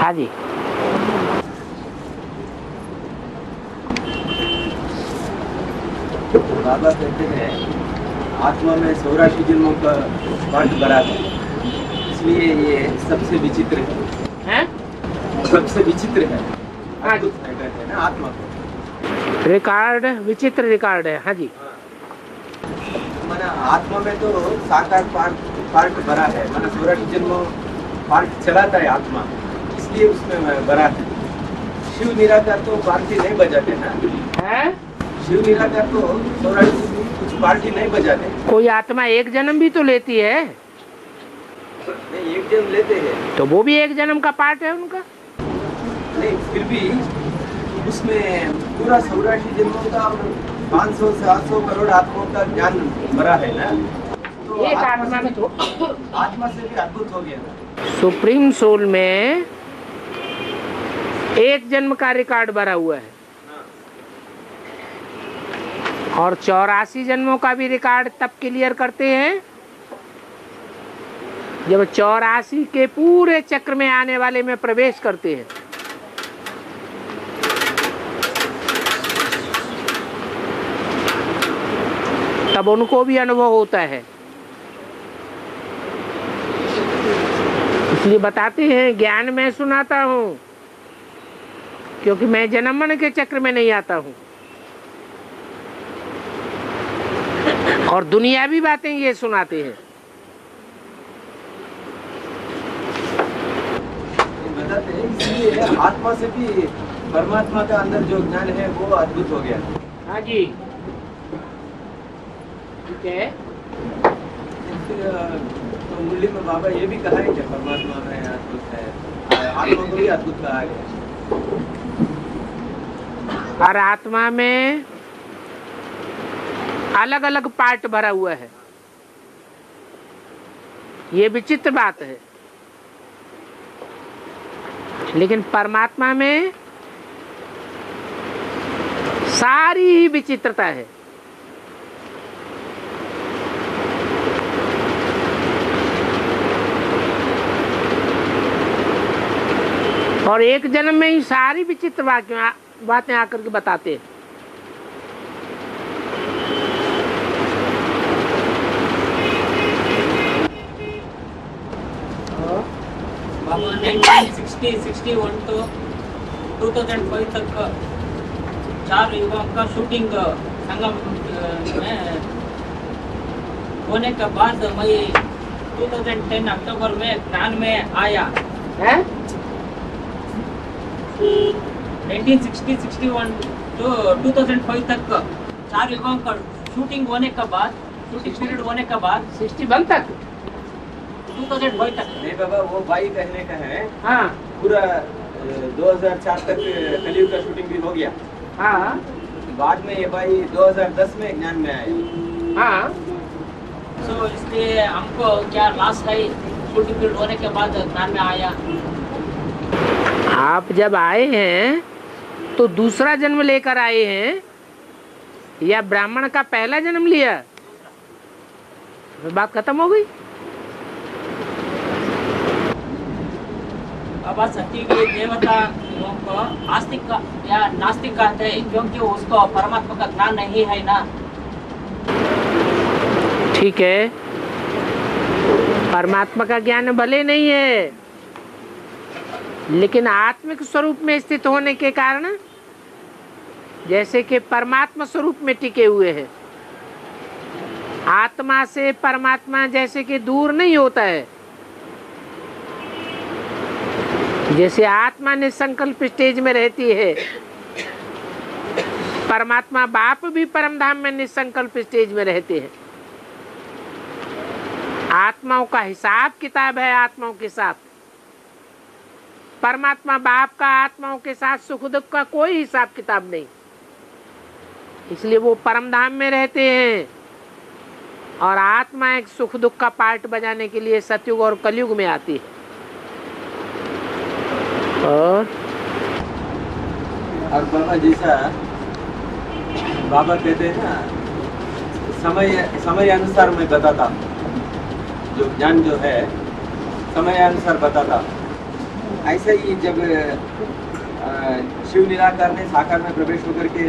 हाँ जी। बाबा कहते हैं आत्मा में 84 जन्मों का पाठ भरा है, इसलिए ये सबसे विचित्र है। सबसे विचित्र है, अद्भुत है कहते हैं ना आत्मा को। रिकॉर्ड विचित्र रिकॉर्ड है। हाँ जी। माना आत्मा में तो 7-8 पार्ट भरा है, माना 84 जन्मों पार्ट चलाता है आत्मा, इसलिए उसमें भरा है। शिव निराकार तो पार्टी नहीं बजाते ना, शिव निराकार तो 84 कुछ पार्टी नहीं बजाते। कोई आत्मा एक जन्म भी तो लेती है। नहीं, एक जन्म लेते हैं तो वो भी एक जन्म का पार्ट है उनका। नहीं, फिर भी उसमें पूरा 84 जन्मों का 500 से 800 करोड़ आत्माओं का ज्ञान भरा है ना, तो एक आत्मा में तो आत्मा से भी अद्भुत हो गया ना। सुप्रीम सोल में एक जन्म का रिकॉर्ड भरा हुआ है और 84 जन्मों का भी रिकॉर्ड तब क्लियर करते हैं जब 84 के पूरे चक्र में आने वाले में प्रवेश करते हैं। तब उनको भी अनुभव होता है। इसलिए बताते हैं ज्ञान मैं सुनाता हूँ क्योंकि मैं जन्म मरण के चक्र में नहीं आता हूँ, और दुनियावी बातें ये सुनाते हैं। बताते हैं इसलिए आत्मा से भी परमात्मा का अंदर जो ज्ञान है वो अद्भुत हो गया। हाँ जी, ठीक है। तो मुरली में बाबा ये भी कहा है कि परमात्मा में अद्भुत है, आत्मा को भी अद्भुत कहा गया। हर आत्मा में अलग अलग पार्ट भरा हुआ है, ये विचित्र बात है। लेकिन परमात्मा में सारी ही विचित्रता है। और एक जन्म में ही सारी विचित्र बातें आकर के बताते हैं। बाबा 1960-61 तो 2005 तक 4 युगों का शूटिंग संगम में होने के बाद मैं 2010 अक्टूबर में ज्ञान में आया है। 1960-61 तो 2005 तक 4 युगों का शूटिंग होने के बाद, शूटिंग पीरियड होने के बाद 61 तक 2005 तक। नहीं बाबा, वो भाई कहने का है हाँ पूरा 2004 तक कलयुग का शूटिंग भी हो गया। हाँ बाद में ये भाई 2010 में ज्ञान में आए। हाँ। सो इसलिए हमको क्या लॉस है, शूटिंग पीरियड होने के बाद ज्ञान में आया। आप जब आए हैं तो दूसरा जन्म लेकर आए हैं या ब्राह्मण का पहला जन्म लिया? बात खत्म हो गई। अब सत्य के देवता को आस्तिक या नास्तिक कहते हैं, क्योंकि उसको परमात्मा का ज्ञान नहीं है ना। ठीक है, परमात्मा का ज्ञान भले नहीं है, लेकिन आत्मिक स्वरूप में स्थित होने के कारण जैसे कि परमात्मा स्वरूप में टिके हुए हैं। आत्मा से परमात्मा जैसे कि दूर नहीं होता है। जैसे आत्मा निसंकल्प स्टेज में रहती है, परमात्मा बाप भी परम धाम में निसंकल्प स्टेज में रहते हैं। आत्माओं का हिसाब किताब है आत्माओं के साथ। परमात्मा बाप का आत्माओं के साथ सुख दुख का कोई हिसाब किताब नहीं, इसलिए वो परम धाम में रहते हैं। और आत्मा एक सुख दुख का पार्ट बजाने के लिए सतयुग और कलयुग में आती है। और बाबा जैसा बाबा कहते हैं ना, समय अनुसार मैं बताता हूँ, जो ज्ञान जो है समय अनुसार बताता हूँ। ऐसे ही जब शिव निराकार ने साकार में प्रवेश होकर के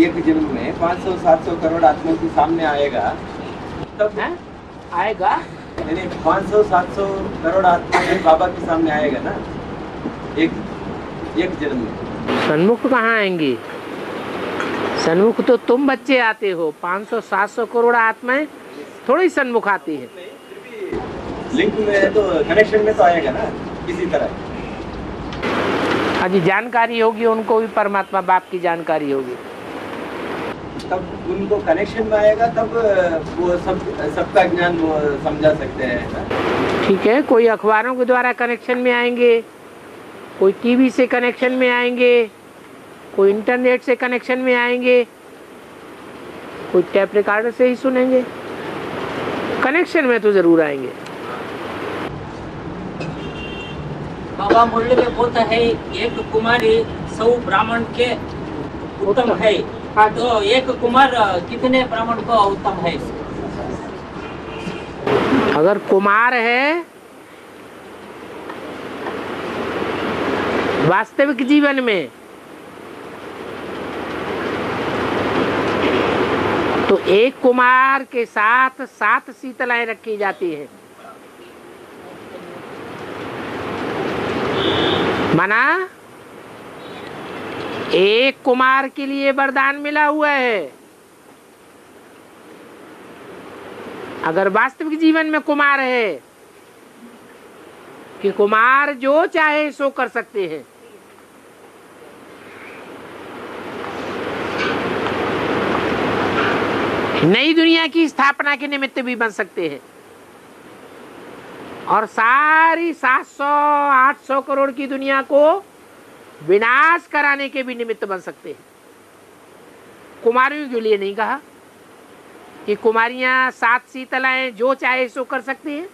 एक जन्म में 500-700 करोड़ आत्माओं के सामने आएगा, तब हैं? आएगा। यानी 500-700 करोड़ आत्माएं बाबा के सामने आएगा ना, एक जन्म में। सन्मुख कहाँ आएंगी? सन्मुख तो तुम बच्चे आते हो, 500-700 करोड़ आत्माएं थोड़ी सन्मुख आती है। लिंक में तो, कनेक्शन में तो आएगा ना किसी तरह। आज जानकारी होगी उनको भी, परमात्मा बाप की जानकारी होगी, तब उनको कनेक्शन में आएगा, तब वो सबका ज्ञान वो समझा सकते हैं ना। ठीक है। कोई अखबारों के द्वारा कनेक्शन में आएंगे, कोई टीवी से कनेक्शन में आएंगे, कोई इंटरनेट से कनेक्शन में आएंगे, कोई टैप रिकॉर्डर से ही सुनेंगे। कनेक्शन में तो जरूर आएंगे। बाबा मुरली में बोलता है एक कुमारी 100 ब्राह्मण के उत्तम है, तो एक कुमार कितने ब्राह्मण को उत्तम है? अगर कुमार है वास्तविक जीवन में, तो एक कुमार के साथ 7 शीतलाएं रखी जाती हैं। माना एक कुमार के लिए वरदान मिला हुआ है। अगर वास्तविक जीवन में कुमार है कि कुमार जो चाहे सो कर सकते हैं, नई दुनिया की स्थापना के निमित्त भी बन सकते हैं, और सारी 700-800 करोड़ की दुनिया को विनाश कराने के भी निमित्त बन सकते हैं। कुमारियों के लिए नहीं कहा कि कुमारियां 7 शीतलाएं जो चाहे सो कर सकती हैं।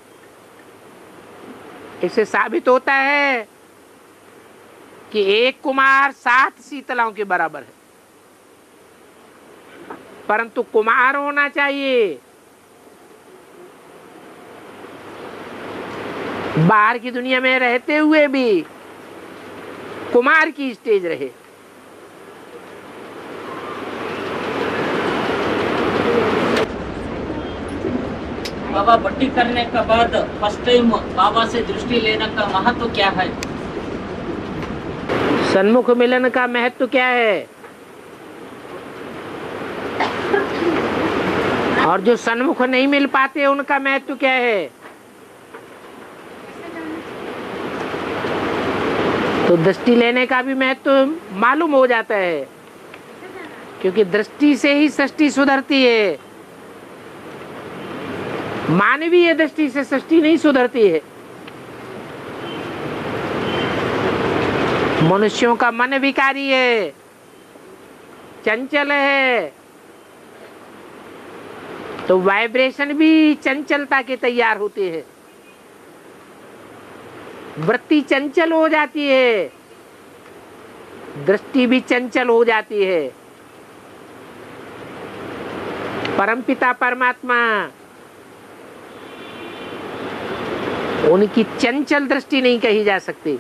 इससे साबित होता है कि एक कुमार 7 शीतलाओं के बराबर है। परंतु कुमार होना चाहिए, बाहर की दुनिया में रहते हुए भी कुमार की स्टेज रहे। बाबा भट्टी करने के बाद फर्स्ट टाइम बाबा से दृष्टि लेने का महत्व क्या है? सन्मुख मिलन का महत्व क्या है? और जो सन्मुख नहीं मिल पाते उनका महत्व क्या है? तो दृष्टि लेने का भी महत्व मालूम हो जाता है, क्योंकि दृष्टि से ही सृष्टि सुधरती है। मानवीय दृष्टि से सृष्टि नहीं सुधरती है। मनुष्यों का मन विकारी है, चंचल है, तो वाइब्रेशन भी चंचलता के तैयार होते हैं। वृत्ति चंचल हो जाती है, दृष्टि भी चंचल हो जाती है। परमपिता परमात्मा उनकी चंचल दृष्टि नहीं कही जा सकती।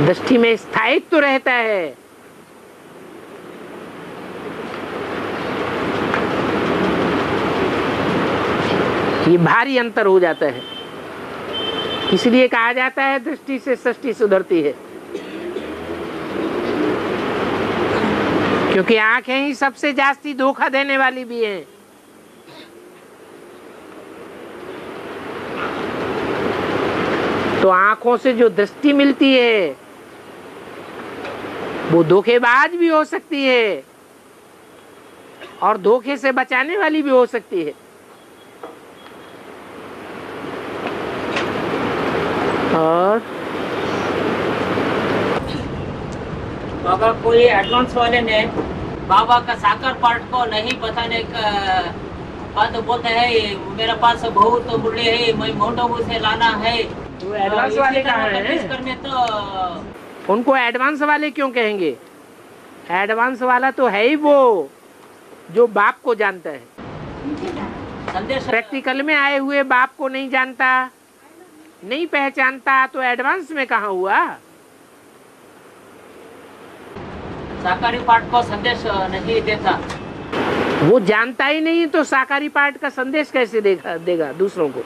दृष्टि में स्थायित्व रहता है। ये भारी अंतर हो जाता है। इसलिए कहा जाता है दृष्टि से सृष्टि सुधरती है, क्योंकि आंखें ही सबसे जास्ती धोखा देने वाली भी हैं। तो आंखों से जो दृष्टि मिलती है वो धोखेबाज भी हो सकती है और धोखे से बचाने वाली भी हो सकती है। और बाबा कोई एडवांस वाले ने बाबा का साकार पार्ट को नहीं बताने का बात बोलते हैं, मेरे पास बहुत मुरली है, मैं मोटो से लाना है। वो एडवांस वाले कहाँ हैं? करने तो उनको एडवांस वाले क्यों कहेंगे? एडवांस वाला तो है ही वो जो बाप को जानता है। संदेश प्रैक्टिकल में आए हुए बाप को नहीं जानता, नहीं पहचानता, तो एडवांस में कहाँ हुआ? साकारी पाठ को संदेश नहीं देता। वो जानता ही नहीं तो साकारी पाठ का संदेश कैसे देगा दूसरों को?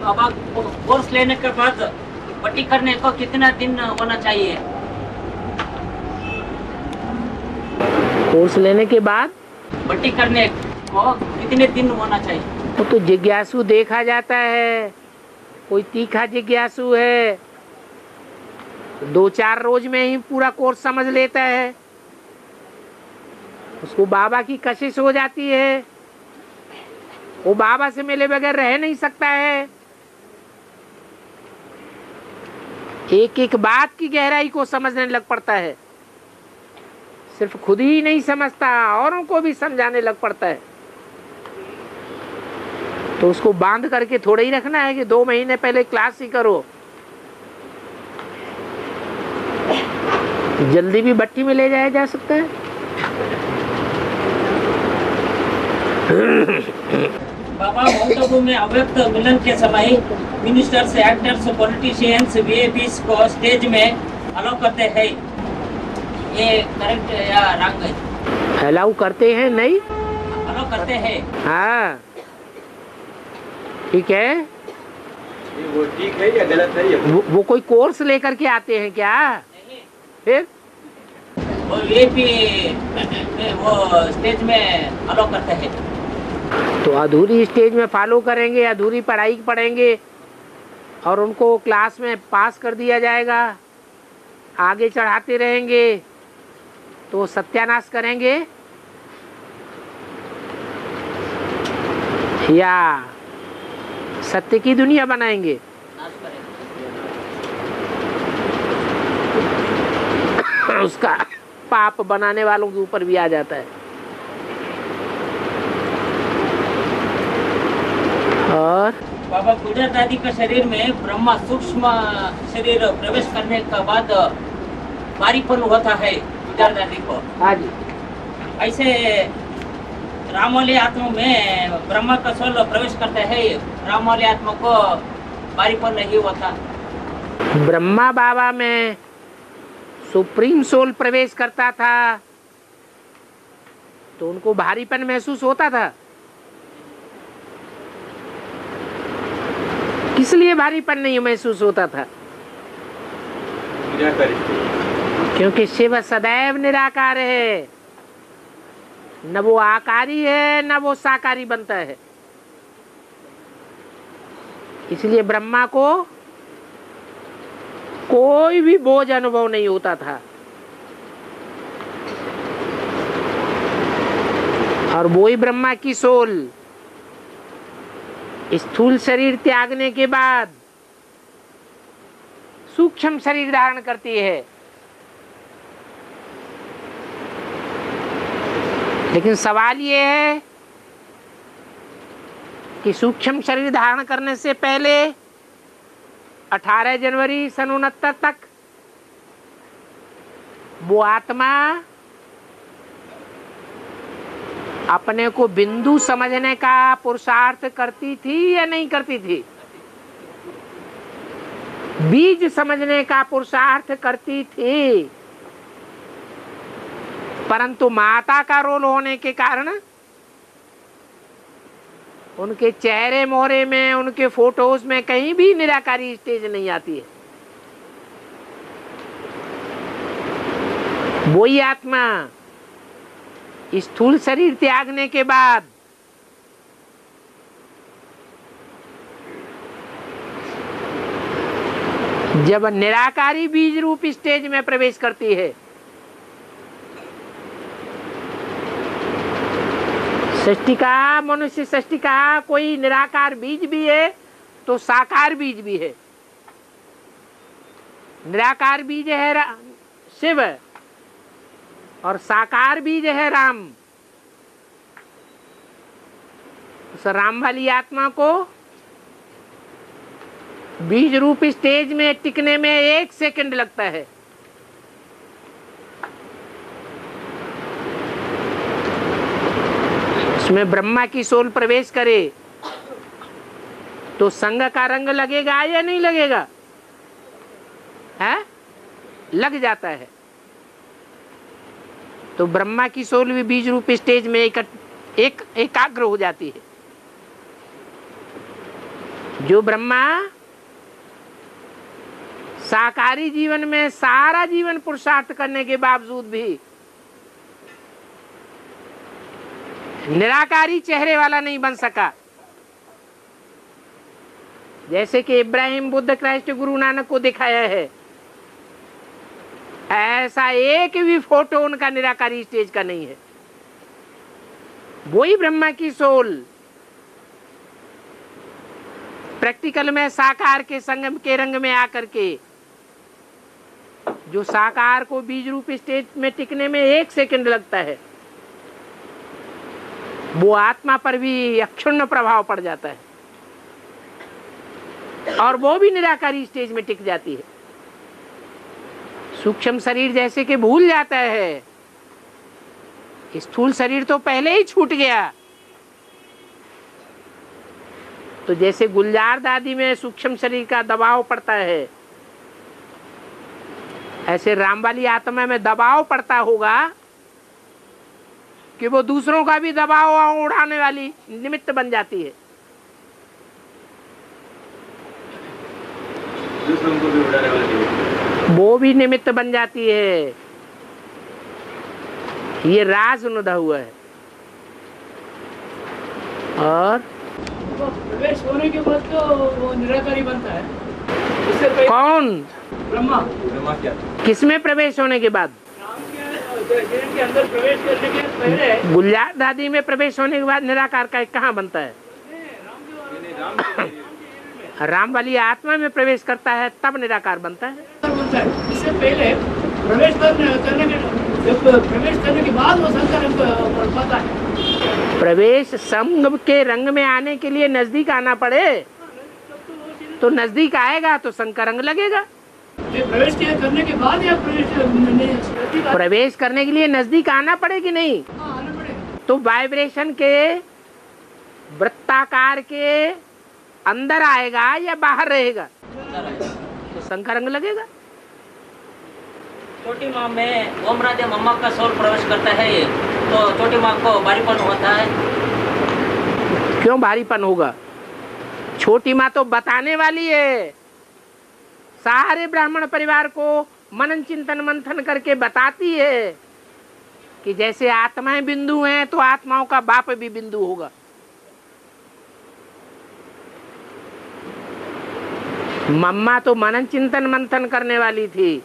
बाबा कोर्स लेने के बाद पट्टी करने को कितना दिन होना चाहिए? कोर्स लेने के बाद पट्टी करने को कितने दिन होना चाहिए? वो तो जिज्ञासु देखा जाता है, कोई तीखा जिज्ञासु है 2-4 रोज में ही पूरा कोर्स समझ लेता है, उसको बाबा की कशिश हो जाती है, वो बाबा से मिले बगैर रह नहीं सकता है। एक एक बात की गहराई को समझने लग पड़ता है, सिर्फ खुद ही नहीं समझता, औरों को भी समझाने लग पड़ता है। तो उसको बांध करके थोड़ा ही रखना है कि 2 महीने पहले क्लास ही करो, जल्दी भी भट्टी में ले जाया जा सकता है। बाबा माउंट आबू में अव्यक्त मिलन के समय मिनिस्टर्स, एक्टर्स, पॉलिटिशियंस, वीआईपीज को स्टेज में अलाउ करते हैं, ये करेक्ट या रॉन्ग है? अलाउ करते हैं? नहीं, अलाउ करते हैं। हाँ ठीक है। ये वो ठीक है या गलत है? ये वो कोई कोर्स लेकर के आते हैं क्या? नहीं, फिर वो वीआईपी वो स्टेज में अलाउ करते हैं। तो अधूरी स्टेज में फॉलो करेंगे, अधूरी पढ़ाई पढ़ेंगे और उनको क्लास में पास कर दिया जाएगा, आगे चढ़ाते रहेंगे तो सत्यानाश करेंगे या सत्य की दुनिया बनाएंगे? नाश करेंगे। उसका पाप बनाने वालों के ऊपर भी आ जाता है। और बाबा पूजा दादी का शरीर में ब्रह्मा सूक्ष्म शरीर प्रवेश करने के बाद भारीपन होता है पूजा दादी को। हाँ जी, ऐसे रामवाली आत्मा में ब्रह्मा का सोल प्रवेश करता है, रामवाली आत्मा को भारीपन नहीं होता। ब्रह्मा बाबा में सुप्रीम सोल प्रवेश करता था तो उनको भारीपन महसूस होता था। किस लिए भारीपन नहीं महसूस होता था? क्योंकि शिव सदैव निराकार है, न वो आकारी है न वो साकारी बनता है। इसलिए ब्रह्मा को कोई भी बोझ अनुभव नहीं होता था। और वो ही ब्रह्मा की सोल स्थूल शरीर त्यागने के बाद सूक्ष्म शरीर धारण करती है। लेकिन सवाल ये है कि सूक्ष्म शरीर धारण करने से पहले 18 जनवरी सन 69 तक वो आत्मा अपने को बिंदु समझने का पुरुषार्थ करती थी या नहीं करती थी? बीज समझने का पुरुषार्थ करती थी, परंतु माता का रोल होने के कारण उनके चेहरे मोहरे में, उनके फोटोज में कहीं भी निराकारी स्टेज नहीं आती है। वही आत्मा स्थूल शरीर त्यागने के बाद जब निराकारी बीज रूप स्टेज में प्रवेश करती है, सृष्टि का, मनुष्य सृष्टि का कोई निराकार बीज भी है तो साकार बीज भी है। निराकार बीज है शिव और साकार बीज है राम। उस राम वाली आत्मा को बीज रूप स्टेज में टिकने में 1 सेकंड लगता है। उसमें ब्रह्मा की सोल प्रवेश करे तो संग का रंग लगेगा या नहीं लगेगा? है, लग जाता है। तो ब्रह्मा की सोल भी बीज रूप स्टेज में एकाग्र हो जाती है। जो ब्रह्मा साकारी जीवन में सारा जीवन पुरुषार्थ करने के बावजूद भी निराकारी चेहरे वाला नहीं बन सका, जैसे कि इब्राहिम, बुद्ध, क्राइस्ट, गुरु नानक को दिखाया है, ऐसा एक भी फोटो उनका निराकारी स्टेज का नहीं है। वही ब्रह्मा की सोल प्रैक्टिकल में साकार के संगम के रंग में आकर के जो साकार को बीज रूप स्टेज में टिकने में 1 सेकंड लगता है, वो आत्मा पर भी अक्षुण्ण प्रभाव पड़ जाता है और वो भी निराकारी स्टेज में टिक जाती है। सूक्ष्म शरीर जैसे कि भूल जाता है, स्थूल शरीर तो पहले ही छूट गया। तो जैसे गुलजार दादी में सूक्ष्म शरीर का दबाव पड़ता है, ऐसे राम वाली आत्मा में दबाव पड़ता होगा कि वो दूसरों का भी दबाव उड़ाने वाली निमित्त बन जाती है। दूसरों को भी उड़ाने वाली वो भी निमित्त बन जाती है। ये राज उन्नदा हुआ है। और प्रवेश होने के बाद तो वो निराकारी बनता है। उससे पहले कौन? ब्रह्मा क्या? किसमें प्रवेश होने के बाद? राम के अंदर प्रवेश करने के पहले गुलजार दादी में प्रवेश होने के बाद निराकार का कहाँ बनता है? राम वाली आत्मा में प्रवेश करता है तब निराकार बनता है। इससे पहले प्रवेश करने के बाद वो शंकर रंग पाता है। प्रवेश संग के रंग में आने के लिए नजदीक आना पड़े तो नजदीक आएगा तो शंकर रंग लगेगा। प्रवेश करने के बाद या प्रवेश करने के लिए नजदीक आना पड़े कि नहीं? आना पड़ेगा। तो वाइब्रेशन के वृत्ताकार के अंदर आएगा या बाहर रहेगा? तो शंकर रंग लगेगा। छोटी माँ में ओम राधे मम्मा का सोल प्रवेश करता है तो छोटी माँ को भारीपन होता है। क्यों भारीपन होगा? छोटी माँ तो बताने वाली है, सारे ब्राह्मण परिवार को मनन चिंतन मंथन करके बताती है कि जैसे आत्माएं बिंदु हैं तो आत्माओं का बाप भी बिंदु होगा। मम्मा तो मनन चिंतन मंथन करने वाली थी,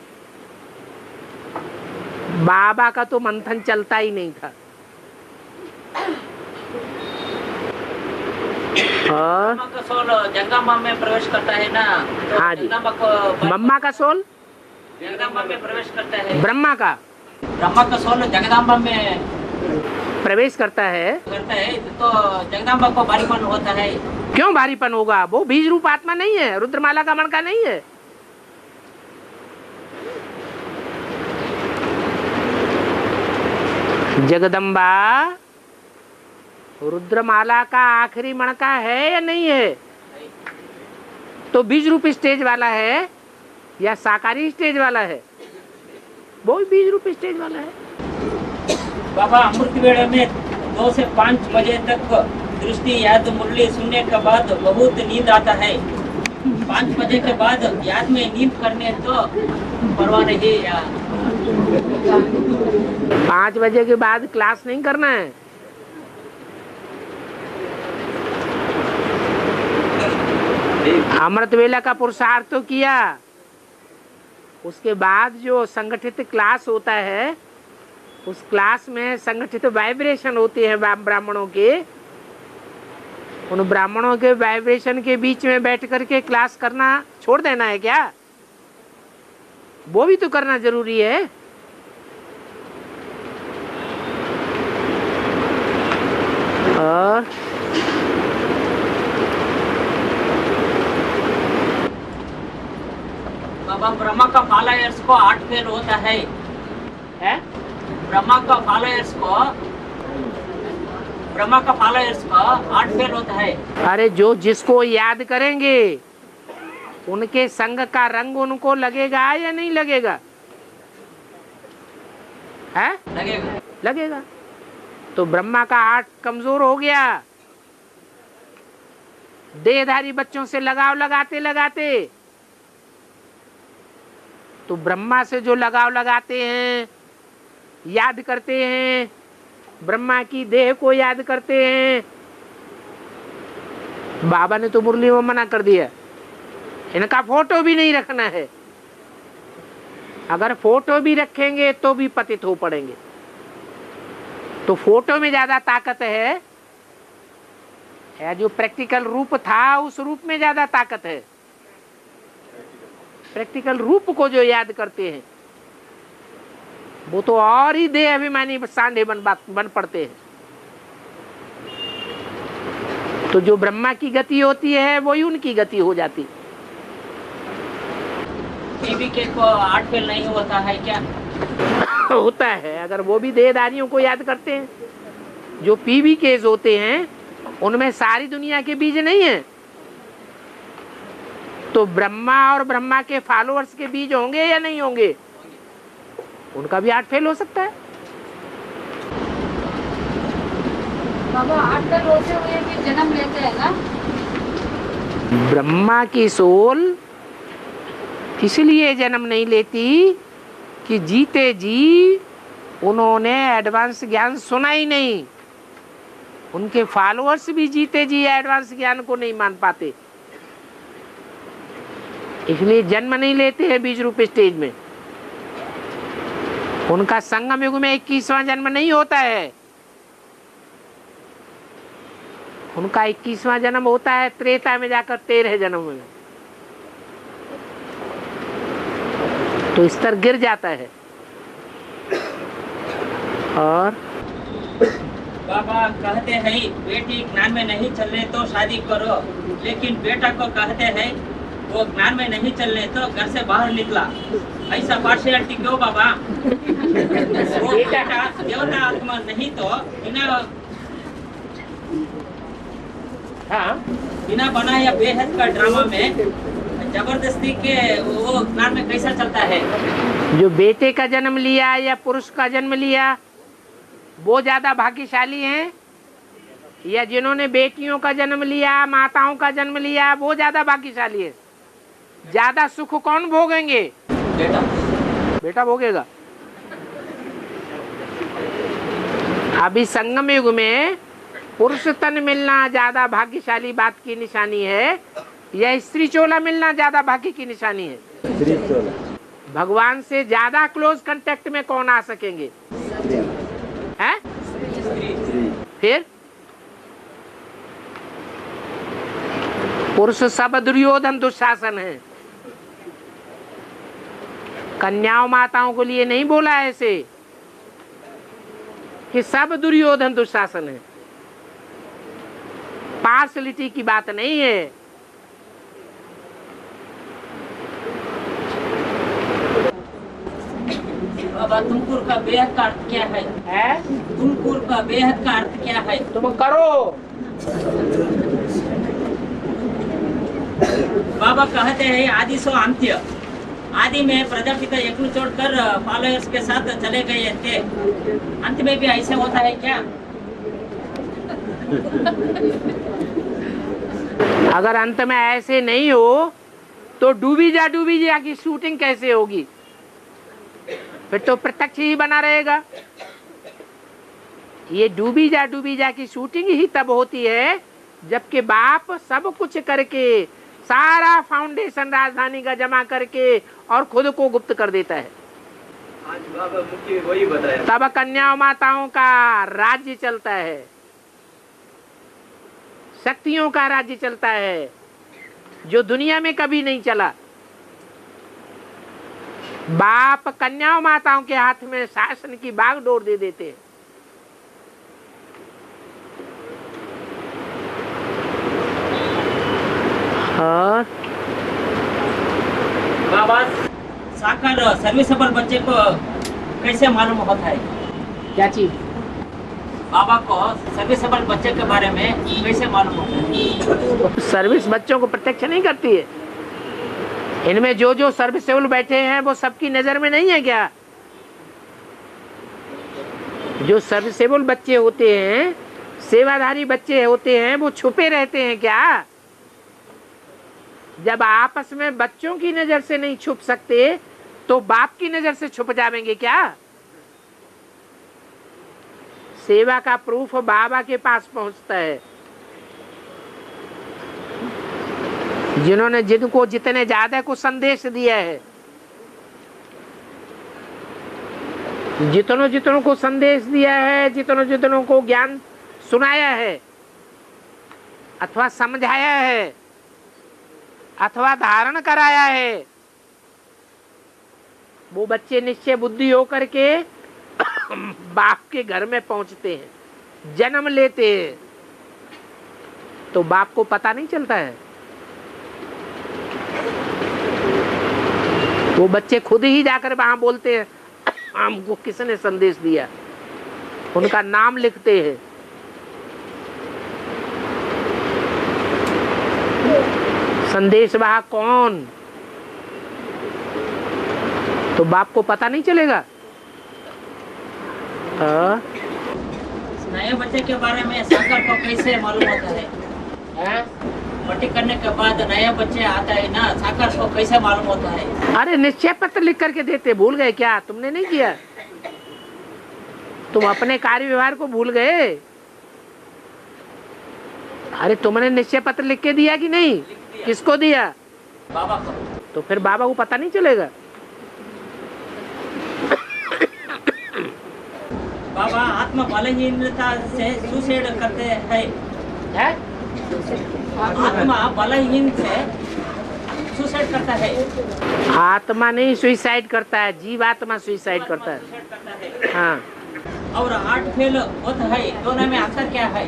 बाबा का तो मंथन चलता ही नहीं था। और मम्मा का सोल जगदम्बा में प्रवेश करता है ना, तो हाँ जी। जगदम्बा को मम्मा का सोल जगदम्बा में प्रवेश करता है। ब्रह्मा का ब्रह्मा का सोल जगदम्बा में प्रवेश करता है तो जगदम्बा को भारीपन होता है। क्यों भारीपन होगा? वो बीज रूप आत्मा नहीं है, रुद्रमाला का मणका नहीं है। जगदम्बा रुद्रमाला का आखिरी मणका है या नहीं है? तो बीज रूप स्टेज वाला है या साकारी स्टेज वाला है? वो भी बीज रूप स्टेज वाला है। बाबा अमृत वेला में 2 से 5 बजे तक दृष्टि याद मुरली सुनने के बाद बहुत नींद आता है। 5 बजे के बाद याद में नींद करने तो परवाह नहीं। या 5 बजे के बाद क्लास नहीं करना है। अमृत वेला का पुरुषार्थ तो किया, उसके बाद जो संगठित क्लास होता है उस क्लास में संगठित वाइब्रेशन होती है ब्राह्मणों के। उन ब्राह्मणों के वाइब्रेशन के बीच में बैठ करके क्लास करना छोड़ देना है क्या? वो भी तो करना जरूरी है। और बाबा ब्रह्मा का फॉलोअर्स को 8 फेल होता है। है? ब्रह्मा का फॉलोअर्स को 8 फेल होता है। अरे जो जिसको याद करेंगे उनके संग का रंग उनको लगेगा या नहीं लगेगा? है? लगेगा। लगेगा। तो ब्रह्मा का हाथ कमजोर हो गया, देहधारी बच्चों से लगाव लगाते लगाते। तो ब्रह्मा से जो लगाव लगाते हैं, याद करते हैं, ब्रह्मा की देह को याद करते हैं। बाबा ने तो मुरली में मना कर दिया, इनका फोटो भी नहीं रखना है। अगर फोटो भी रखेंगे तो भी पतित हो पड़ेंगे। तो फोटो में ज्यादा ताकत है या जो प्रैक्टिकल रूप था उस रूप में ज्यादा ताकत है? प्रैक्टिकल रूप को जो याद करते हैं वो तो और ही देह अभिमानी सांधे बन पड़ते हैं। तो जो ब्रह्मा की गति होती है वही उनकी गति हो जाती। के को 8 फेल नहीं होता है क्या? होता है, अगर वो भी देहधारियों को याद करते हैं। जो पीवी केस होते हैं उनमें सारी दुनिया के बीज नहीं है, तो ब्रह्मा और ब्रह्मा के फॉलोअर्स के बीज होंगे या नहीं होंगे? उनका भी 8 फेल हो सकता है। बाबा 8 फेल होते हुए भी जन्म लेते हैं ना? ब्रह्मा की सोल इसलिए जन्म नहीं लेती कि जीते जी उन्होंने एडवांस ज्ञान सुना ही नहीं। उनके फॉलोअर्स भी जीते जी एडवांस ज्ञान को नहीं मान पाते, इसलिए जन्म नहीं लेते हैं बीज रूप स्टेज में। उनका संगम युग में 21वां जन्म नहीं होता है, उनका 21वां जन्म होता है त्रेता में जाकर 13 जन्म में। तो स्तर गिर जाता है। और बाबा कहते हैं बेटी ज्ञान में नहीं चलने तो शादी करो, लेकिन बेटा को कहते हैं वो ज्ञान में नहीं चलने तो घर से बाहर निकला। ऐसा पार्शियलिटी क्यों बाबा? वो बेटा देवता आत्मा नहीं तो बिना बनाया बेहद का ड्रामा में जबरदस्ती के वो ज्ञान में कैसा चलता है? जो बेटे का जन्म लिया या पुरुष का जन्म लिया वो ज्यादा भाग्यशाली हैं, या जिन्होंने बेटियों का जन्म लिया, माताओं का जन्म लिया, वो ज्यादा भाग्यशाली है? ज्यादा सुख कौन भोगेंगे? बेटा। बेटा भोगेगा। अभी संगम युग में पुरुष तन मिलना ज्यादा भाग्यशाली बात की निशानी है या स्त्री चोला मिलना ज्यादा भाग्य की निशानी है? स्त्री चोला। भगवान से ज्यादा क्लोज कांटेक्ट में कौन आ सकेंगे? हैं? फिर पुरुष सब दुर्योधन दुशासन है। कन्याओं माताओं को लिए नहीं बोला ऐसे कि सब दुर्योधन दुशासन है। पार्शलिटी की बात नहीं है। बाबा तुमकुर का बेहद का अर्थ क्या है? तुमकुर का बेहद का अर्थ क्या है? तुम करो। बाबा कहते हैं आदि सो अंत्य। आदि में प्रजापति का यज्ञ छोड़कर फॉलोअर्स के साथ चले गए थे, अंत में भी ऐसे होता है क्या? अगर अंत में ऐसे नहीं हो तो डूबी जा की शूटिंग कैसे होगी? फिर तो प्रत्यक्ष ही बना रहेगा। ये डूबी जा की शूटिंग ही तब होती है जबकि बाप सब कुछ करके सारा फाउंडेशन राजधानी का जमा करके और खुद को गुप्त कर देता है। आज बाबा मुझे वही बताया। तब कन्याओं माताओं का राज्य चलता है, शक्तियों का राज्य चलता है, जो दुनिया में कभी नहीं चला। बाप कन्याओं माताओं के हाथ में शासन की बागडोर दे देते हैं। बाबा साकार सर्विसेबल बच्चे को कैसे मालूम होता है? क्या चीज? बाबा को सर्विसेबल बच्चे के बारे में कैसे मालूम होता है? सर्विस बच्चों को प्रत्यक्ष नहीं करती है। इनमें जो जो सर्विसेबल बैठे हैं वो सबकी नजर में नहीं है क्या? जो सर्विसेबल बच्चे होते हैं, सेवाधारी बच्चे होते हैं, वो छुपे रहते हैं क्या? जब आपस में बच्चों की नजर से नहीं छुप सकते तो बाप की नजर से छुप जाएंगे क्या? सेवा का प्रूफ बाबा के पास पहुंचता है। जिन्होंने जिनको जितने ज्यादा को संदेश दिया है, जितनों जितनों को संदेश दिया है, जितनों जितनों को ज्ञान सुनाया है अथवा समझाया है अथवा धारण कराया है, वो बच्चे निश्चय बुद्धि होकर के बाप के घर में पहुंचते हैं, जन्म लेते हैं। तो बाप को पता नहीं चलता है। वो बच्चे खुद ही जाकर वहां बोलते हैं हमको किसने संदेश दिया, उनका नाम लिखते हैं। संदेशवाहक कौन? तो बाप को पता नहीं चलेगा। नए बच्चे के बारे में साकार को कैसे मालूम होता है? पट्टी करने के बाद नया बच्चे आता है ना, साकार को कैसे मालूम होता है? अरे निश्चय पत्र लिख करके देते, भूल गए क्या? तुमने नहीं किया? तुम अपने कार्य व्यवहार को भूल गए? अरे तुमने निश्चय पत्र लिख के दिया कि नहीं? किसको दिया? बाबा को। तो फिर बाबा को पता नहीं चलेगा? बाबा आत्मा बलहीनता से सुसाइड करते हैं। आत्मा बलहीन से सुसाइड करता है। आत्मा नहीं सुसाइड करता है, जीवात्मा सुसाइड करता है। हाँ। और हार्ट फेल होता है, दोनों में अंतर क्या है?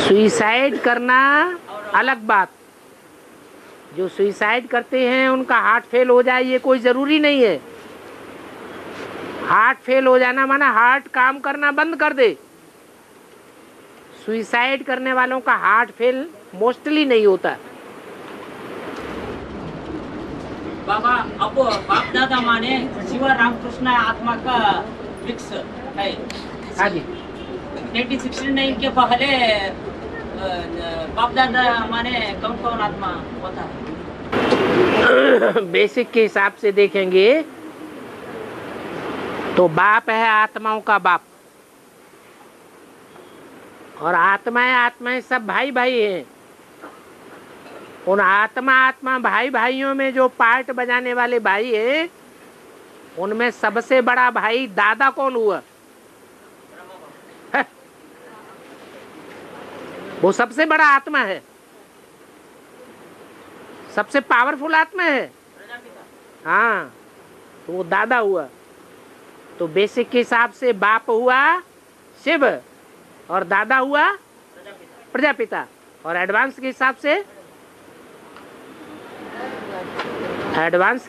सुसाइड करना अलग बात। जो सुसाइड करते हैं उनका हार्ट फेल हो जाए ये कोई जरूरी नहीं है। हार्ट फेल हो जाना माना हार्ट काम करना बंद कर दे। सुसाइड करने वालों का हार्ट फेल मोस्टली नहीं होता। बाबा अब बाप दादा माने शिव रामकृष्ण आत्मा का वृक्ष है। हाँ जी। 1969 के पहले बाप दादा माने कौन कौन आत्मा होता है? बेसिक के हिसाब से देखेंगे तो बाप है आत्माओं का बाप, और आत्माएं सब भाई भाई हैं। उन आत्मा भाई भाइयों में जो पार्ट बजाने वाले भाई हैं उनमें सबसे बड़ा भाई दादा कौन हुआ? वो सबसे बड़ा आत्मा है, सबसे पावरफुल आत्मा है। हाँ, तो वो दादा हुआ। तो बेसिक के हिसाब से बाप हुआ शिव और दादा हुआ प्रजापिता, और एडवांस के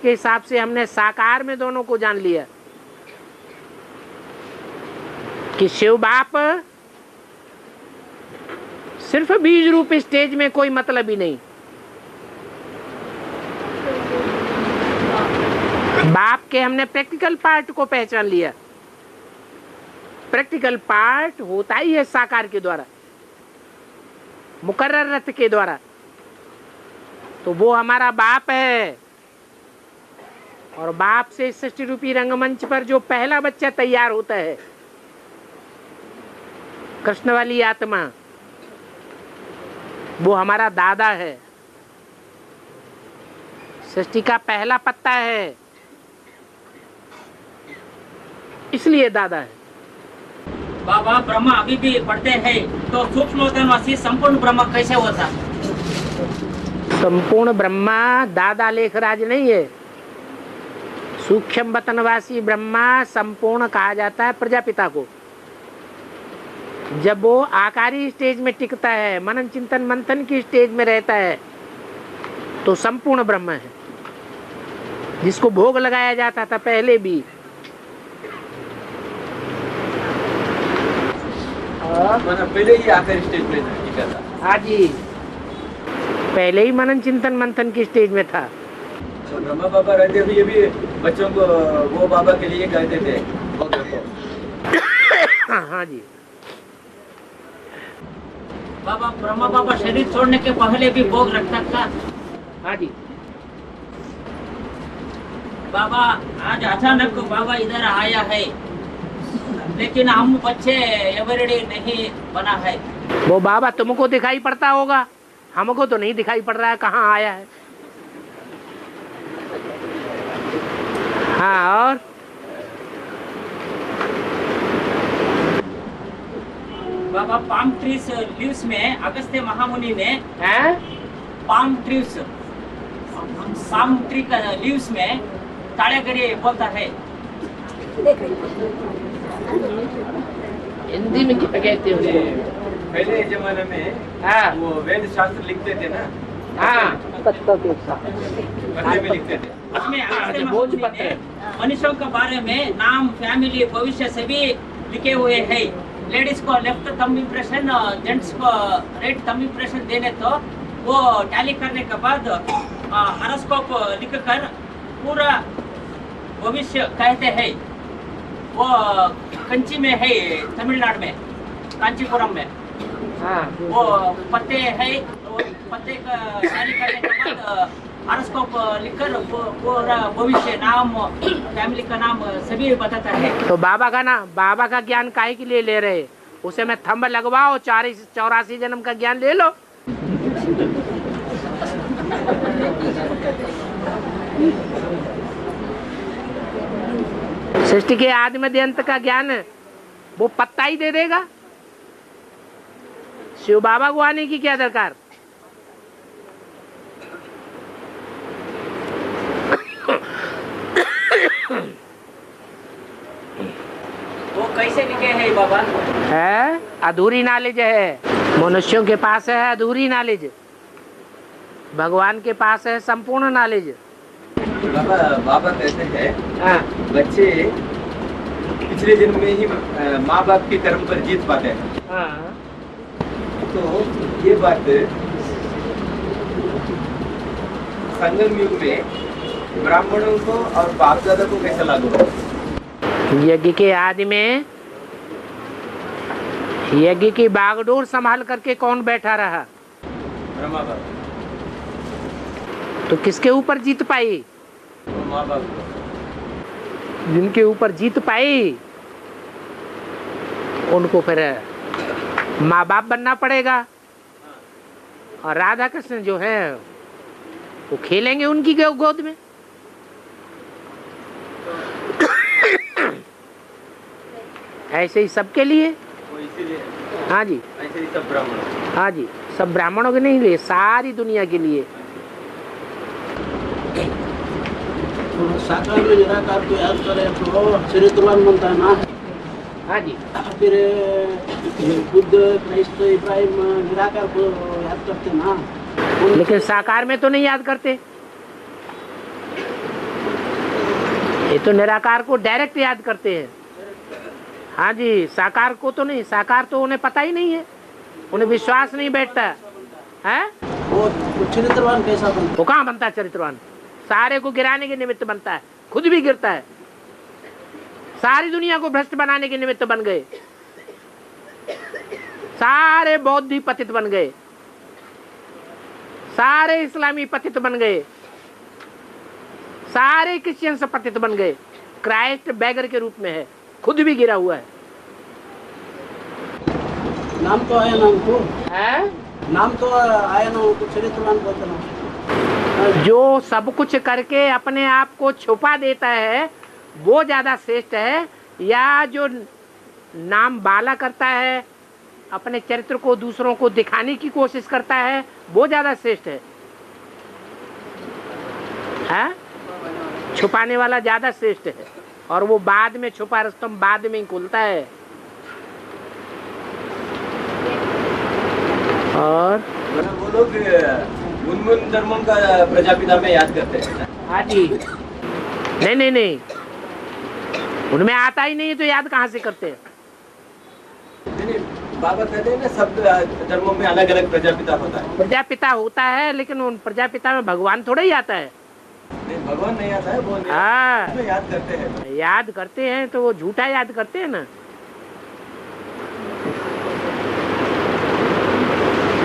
हिसाब से हमने साकार में दोनों को जान लिया कि शिव बाप सिर्फ बीज रूप स्टेज में कोई मतलब ही नहीं। बाप के हमने प्रैक्टिकल पार्ट को पहचान लिया। प्रैक्टिकल पार्ट होता ही है साकार के द्वारा, मुकर्रर रथ के द्वारा। तो वो हमारा बाप है, और बाप से सृष्टि रूपी रंगमंच पर जो पहला बच्चा तैयार होता है, कृष्ण वाली आत्मा, वो हमारा दादा है। सृष्टि का पहला पत्ता है, इसलिए दादा है। बाबा ब्रह्मा अभी भी पढ़ते हैं, तो सूक्ष्मवासी संपूर्ण ब्रह्म कैसे होता? संपूर्ण ब्रह्मा दादा लेखराज नहीं है। सूक्ष्म वतनवासी ब्रह्मा संपूर्ण कहा जाता है प्रजापिता को। जब वो आकारी स्टेज में टिकता है, मनन चिंतन मंथन की स्टेज में रहता है, तो संपूर्ण ब्रह्म है। जिसको भोग लगाया जाता था पहले भी। मैंने पहले ही आकर स्टेज में टिका था। हाँ जी, पहले ही मनन चिंतन मंथन की स्टेज में था। तो ब्रह्मा बाबा रहते हुए भी बच्चों को वो बाबा के लिए कहते थे भोग रखो। हाँ जी, बाबा ब्रह्मा बाबा शरीर छोड़ने के पहले भी भोग रखता था। हाँ जी। बाबा आज अचानक बाबा इधर आया है, लेकिन हम बच्चे एवरीडे नहीं बना है। वो बाबा तुमको दिखाई पड़ता होगा, हमको तो नहीं दिखाई पड़ रहा है कहाँ आया है। हाँ, और बाबा पाम ट्रीज लीव्स में अगस्त्य महामुनि ने हैं? पाम ट्रीज पाम ट्री का लीव्स में ताड़े करिए बोलता है। हिंदी में क्या कहते हो? पहले जमाने में हाँ वो वेद शास्त्र लिखते थे ना, हाँ, पत्रे में लिखते थे। उसमें अगस्त्य महामुनि भोजपत्र ने मनुष्यों के बारे में नाम, फैमिली, भविष्य सभी लिखे हुए हैं। लेडीज को लेफ्ट थंब इम्प्रेशन, जेंट्स को राइट थंब इम्प्रेशन देने तो वो टैली करने के बाद हॉरोस्कोप लिखकर पूरा भविष्य कहते हैं। वो कंची में है, तमिलनाडु में कांचीपुरम में। हाँ, वो पत्ते है, वो पत्ते का टैली करने के बाद हॉरोस्कोप लिखकर पूरा भविष्य, नाम, फैमिली का नाम सभी बताता है। तो बाबा का ज्ञान काहे के लिए ले रहे? उसे मैं थंब लगवाओ, 84 जन्म का ज्ञान ले लो। सृष्टि के आदि मध्य अंत का ज्ञान वो पत्ता ही दे देगा। शिव बाबा को आने की क्या दरकार? वो कैसे लिखे हैं बाबा? है अधूरी नॉलेज है। मनुष्यों के पास है अधूरी नॉलेज, भगवान के पास है संपूर्ण नॉलेज। बाबा कहते हैं हाँ, बच्चे पिछले जन्म में ही माँ बाप के कर्म पर जीत पाते हैं। हाँ। तो ये बात संगम युग में ब्राह्मणों को और बाप दादा को कैसे लागू होगा? यज्ञ के आदि में यज्ञ की बागडोर संभाल करके कौन बैठा रहा? ब्रह्मा बाबा। तो किसके ऊपर जीत पाई? माँ बाप। जिनके ऊपर जीत पाई उनको फिर माँ बाप बनना पड़ेगा। और राधा कृष्ण जो है वो खेलेंगे उनकी गोद में। ऐसे ही सबके लिए। वो इसीलिए हाँ जी, ऐसे ही सब ब्राह्मण। हाँ जी, सब ब्राह्मणों के नहीं लिए, सारी दुनिया के लिए। साकार में निराकार को याद करें तो चरित्रवान बनता है ना। हाँ जी, फिर बुद्ध, क्राइस्ट, इब्राहिम निराकार को याद करते ना। लेकिन साकार में तो नहीं याद करते। ये तो निराकार को डायरेक्ट याद करते हैं। हाँ जी, साकार को तो नहीं। साकार तो उन्हें पता ही नहीं है, उन्हें विश्वास नहीं बैठता है। वो चरित्रवान कैसा बनता? वो कहाँ बनता है चरित्रवान? सारे को गिराने के निमित्त बनता है, खुद भी गिरता है। सारी दुनिया को भ्रष्ट बनाने के निमित्त बन गए। सारे बौद्धी पतित बन गए, सारे इस्लामी पतित बन गए, सारे क्रिश्चियन से पतित बन गए। क्राइस्ट बैगर के रूप में है, खुद भी गिरा हुआ है। नाम तो आया ना उनको, है? नाम तो आया ना उनको, चरित्रवान बोलते ना। जो सब कुछ करके अपने आप को छुपा देता है वो ज्यादा श्रेष्ठ है, या जो नाम बाला करता है, अपने चरित्र को दूसरों को दिखाने की कोशिश करता है, वो ज्यादा श्रेष्ठ है? छुपाने वाला ज्यादा श्रेष्ठ है, और वो बाद में छुपा रस्तम बाद में ही खुलता है। और वो लोग उन धर्मों का प्रजापिता में याद करते हैं। हाँ जी, नहीं नहीं नहीं, उनमें आता ही नहीं है तो याद कहाँ से करते हैं? नहीं, बाबा कहते हैं ना सब धर्मों में अलग अलग प्रजापिता होता है। प्रजापिता होता है, लेकिन उन प्रजापिता में भगवान थोड़ा ही आता है। नहीं, भगवान नहीं आता है, वो हाँ, याद करते हैं। याद करते हैं तो वो झूठा याद करते हैं ना।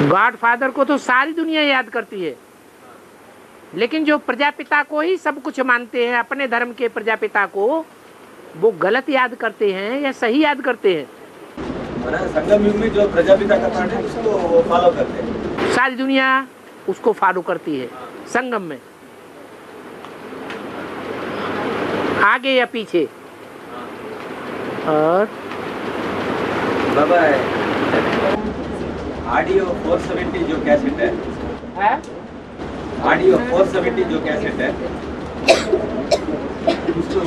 गॉड फादर को तो सारी दुनिया याद करती है, लेकिन जो प्रजापिता को ही सब कुछ मानते हैं, अपने धर्म के प्रजापिता को, वो गलत याद करते हैं या सही याद करते हैं? संगम युग में जो प्रजापिता का पाठ है उसको फॉलो करते हैं। सारी दुनिया उसको फॉलो करती है संगम में, आगे या पीछे। और बाबा ऑडियो 470 जो कैसेट है, ऑडियो 470 जो कैसेट है, उसको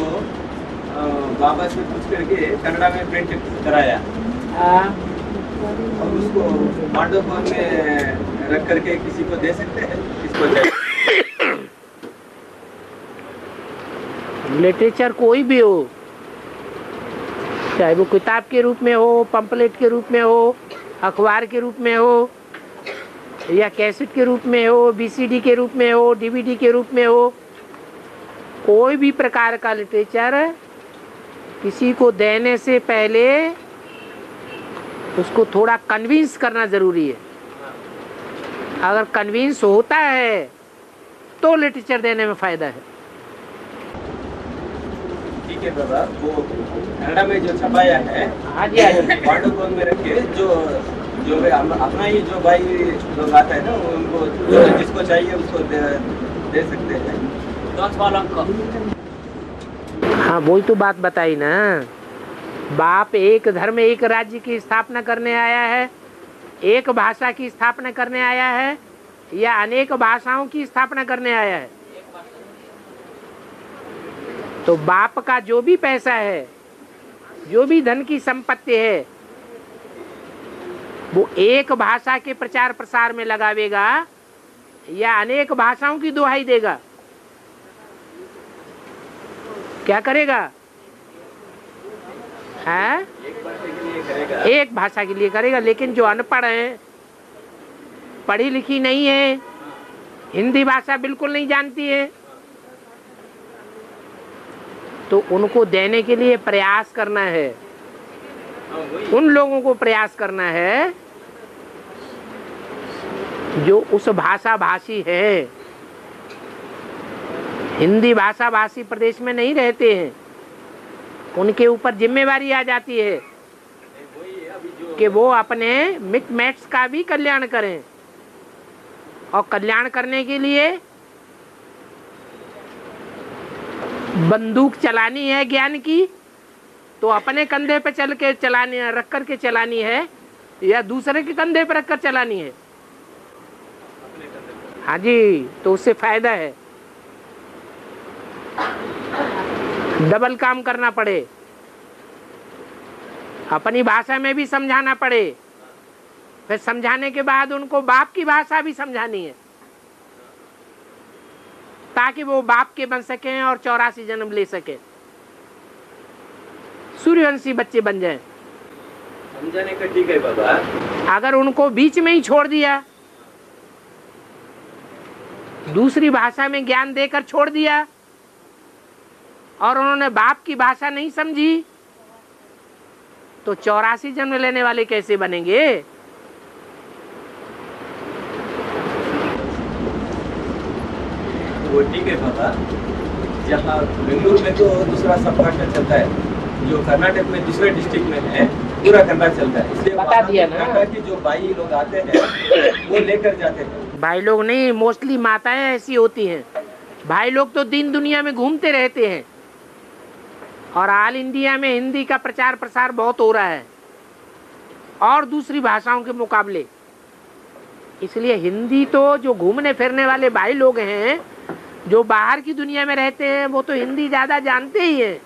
बाबा से पूछ करके कन्नड़ा में प्रिंट कराया और उसको मांडोफोन में रख करके किसी को दे सकते हैं, किसको चाहिए। लिटरेचर कोई भी हो, चाहे वो किताब के रूप में हो, पंपलेट के रूप में हो, अखबार के रूप में हो, या कैसेट के रूप में हो, बीसीडी के रूप में हो, डीवीडी के रूप में हो, कोई भी प्रकार का लिटरेचर किसी को देने से पहले उसको थोड़ा कन्विंस करना जरूरी है। अगर कन्विंस होता है तो लिटरेचर देने में फायदा है। ठीक है बाबा, वो कन्नड़ा में जो छपाया है मांडोफोन में रखे, जो अपना ही जो भाई लोग आता है ना, उनको जिसको चाहिए उसको दे सकते हैं। हाँ, वही तो बात बताई ना। बाप एक धर्म एक राज्य की स्थापना करने आया है, एक भाषा की स्थापना करने आया है, या अनेक भाषाओं की स्थापना करने आया है? तो बाप का जो भी पैसा है, जो भी धन की संपत्ति है, वो एक भाषा के प्रचार प्रसार में लगावेगा या अनेक भाषाओं की दुहाई देगा? क्या करेगा? है एक भाषा के लिए करेगा। लेकिन जो अनपढ़ है, पढ़ी लिखी नहीं है, हिंदी भाषा बिल्कुल नहीं जानती है, तो उनको देने के लिए प्रयास करना है। उन लोगों को प्रयास करना है जो उस भाषा भाषी है। हिंदी भाषा भाषी प्रदेश में नहीं रहते हैं, उनके ऊपर जिम्मेवारी आ जाती है कि वो अपने मिटमैट्स का भी कल्याण करें। और कल्याण करने के लिए बंदूक चलानी है ज्ञान की, तो अपने कंधे पे चल के चलानी है, रख कर के चलानी है, या दूसरे के कंधे पे रख कर चलानी है? हाँ जी, तो उससे फायदा है। डबल काम करना पड़े, अपनी भाषा में भी समझाना पड़े, फिर समझाने के बाद उनको बाप की भाषा भी समझानी है, ताकि वो बाप के बन सकें और 84 जन्म ले सके, सूर्यवंशी बच्चे बन जाएं। समझाने का ठीक है बाबा। अगर उनको बीच में ही छोड़ दिया, दूसरी भाषा में ज्ञान देकर छोड़ दिया, और उन्होंने बाप की भाषा नहीं समझी, तो 84 जन्म लेने वाले कैसे बनेंगे? वो ठीक है बाबा। जहाँ बेंगलुरु में तो दूसरा सब भाषा चलता है, जो कर्नाटक में दूसरे डिस्ट्रिक्ट में है पूरा कन्नड़ चलता है, इसलिए बता दिया ना। कन्नड़ के जो भाई लोग आते हैं वो लेकर जाते हैं। भाई लोग नहीं, मोस्टली माताएं ऐसी होती हैं। भाई लोग तो दिन दुनिया में घूमते रहते हैं, और ऑल इंडिया में हिंदी का प्रचार प्रसार बहुत हो रहा है, और दूसरी भाषाओं के मुकाबले। इसलिए हिंदी तो जो घूमने फिरने वाले भाई लोग हैं, जो बाहर की दुनिया में रहते हैं, वो तो हिंदी ज्यादा जानते ही हैं।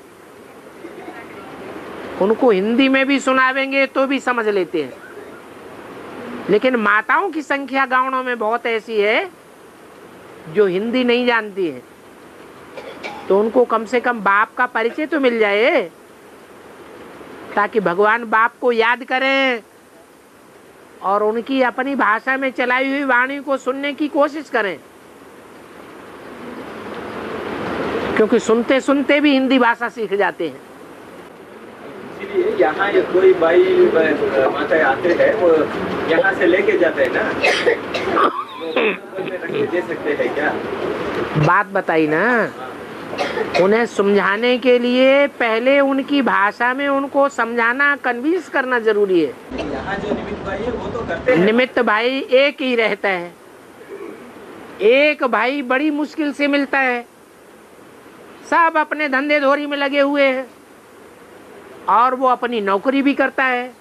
उनको हिंदी में भी सुनावेंगे तो भी समझ लेते हैं। लेकिन माताओं की संख्या गांवों में बहुत ऐसी है जो हिंदी नहीं जानती है। तो उनको कम से कम बाप का परिचय तो मिल जाए, ताकि भगवान बाप को याद करें और उनकी अपनी भाषा में चलाई हुई वाणी को सुनने की कोशिश करें, क्योंकि सुनते सुनते भी हिंदी भाषा सीख जाते हैं। इसीलिए यहाँ ये कोई भाई माता आते हैं, वो यहाँ से लेके जाते हैं ना, दे सकते हैं क्या? बात बताई ना, उन्हें समझाने के लिए पहले उनकी भाषा में उनको समझाना, कन्विंस करना जरूरी है। यहाँ जो निमित्त भाई है वो तो करते हैं। निमित्त भाई एक ही रहता है, एक भाई बड़ी मुश्किल से मिलता है। सब अपने धंधे धोरी में लगे हुए हैं और वो अपनी नौकरी भी करता है,